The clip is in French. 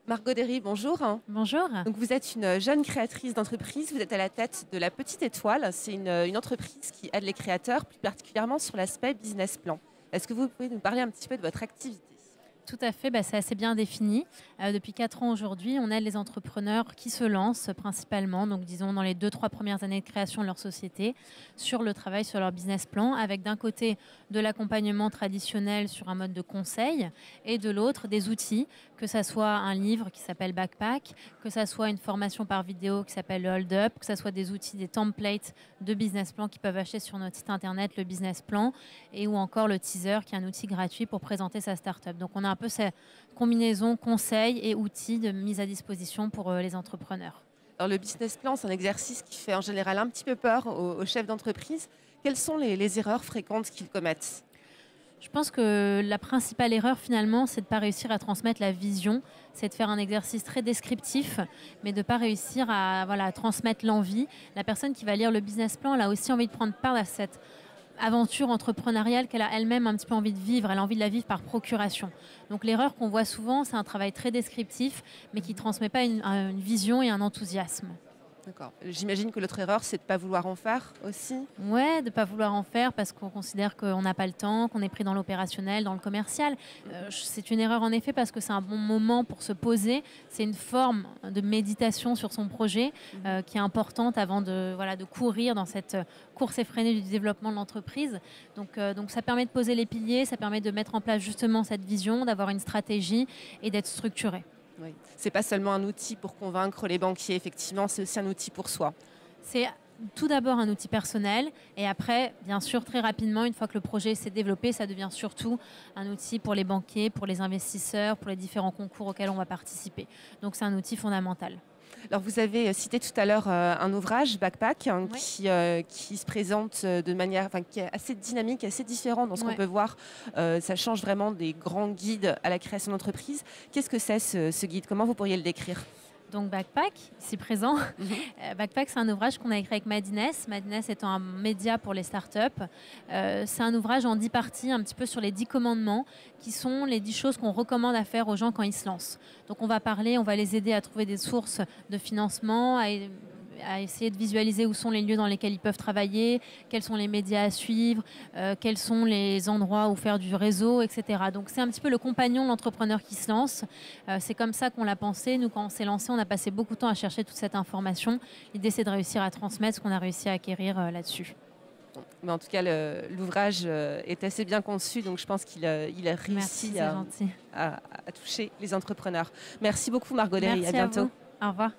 Margot Derry, bonjour. Bonjour. Donc vous êtes une jeune créatrice d'entreprise, vous êtes à la tête de La Petite Étoile. C'est une entreprise qui aide les créateurs, plus particulièrement sur l'aspect business plan. Est-ce que vous pouvez nous parler un petit peu de votre activité? Tout à fait, c'est assez bien défini. Depuis 4 ans aujourd'hui, on aide les entrepreneurs qui se lancent principalement, donc disons dans les 2-3 premières années de création de leur société, sur le travail sur leur business plan, avec d'un côté de l'accompagnement traditionnel sur un mode de conseil et de l'autre des outils, que ça soit un livre qui s'appelle Backpack, que ça soit une formation par vidéo qui s'appelle le Hold Up, que ça soit des outils, des templates de business plan qu'ils peuvent acheter sur notre site internet, le business plan, et ou encore le teaser qui est un outil gratuit pour présenter sa start-up. Donc on a un peu cette combinaison conseils et outils de mise à disposition pour les entrepreneurs. Alors le business plan, c'est un exercice qui fait en général un petit peu peur aux chefs d'entreprise. Quelles sont les erreurs fréquentes qu'ils commettent? Je pense que la principale erreur finalement, c'est de ne pas réussir à transmettre la vision, c'est de faire un exercice très descriptif, mais de ne pas réussir à transmettre l'envie. La personne qui va lire le business plan, elle a aussi envie de prendre part à cette aventure entrepreneuriale qu'elle a elle-même un petit peu envie de vivre. Elle a envie de la vivre par procuration. Donc l'erreur qu'on voit souvent, c'est un travail très descriptif, mais qui ne transmet pas une vision et un enthousiasme. D'accord. J'imagine que l'autre erreur, c'est de ne pas vouloir en faire aussi. Ouais, de ne pas vouloir en faire parce qu'on considère qu'on n'a pas le temps, qu'on est pris dans l'opérationnel, dans le commercial. C'est une erreur en effet parce que c'est un bon moment pour se poser. C'est une forme de méditation sur son projet qui est importante avant de courir dans cette course effrénée du développement de l'entreprise. Donc ça permet de poser les piliers, ça permet de mettre en place justement cette vision, d'avoir une stratégie et d'être structuré. Oui. Ce n'est pas seulement un outil pour convaincre les banquiers, effectivement, c'est aussi un outil pour soi. C'est tout d'abord un outil personnel et après, bien sûr, très rapidement, une fois que le projet s'est développé, ça devient surtout un outil pour les banquiers, pour les investisseurs, pour les différents concours auxquels on va participer. Donc c'est un outil fondamental. Alors vous avez cité tout à l'heure un ouvrage, Backpack, Oui. qui se présente de manière, qui est assez dynamique, assez différent dans ce qu'on peut voir. Ça change vraiment des grands guides à la création d'entreprise. Qu'est-ce que c'est ce guide? Comment vous pourriez le décrire? Donc Backpack, ici présent. Backpack, c'est un ouvrage qu'on a écrit avec Madines. Madines étant un média pour les startups. C'est un ouvrage en 10 parties, un petit peu sur les 10 commandements, qui sont les 10 choses qu'on recommande à faire aux gens quand ils se lancent. Donc on va les aider à trouver des sources de financement, à essayer de visualiser où sont les lieux dans lesquels ils peuvent travailler, quels sont les médias à suivre, quels sont les endroits où faire du réseau, etc. Donc c'est un petit peu le compagnon de l'entrepreneur qui se lance. C'est comme ça qu'on l'a pensé. Nous, quand on s'est lancé, on a passé beaucoup de temps à chercher toute cette information. L'idée, c'est de réussir à transmettre ce qu'on a réussi à acquérir là-dessus. Mais en tout cas, l'ouvrage est assez bien conçu, donc je pense qu'il a réussi Merci, à toucher les entrepreneurs. Merci beaucoup, Margot Derry. À bientôt. À vous. Au revoir.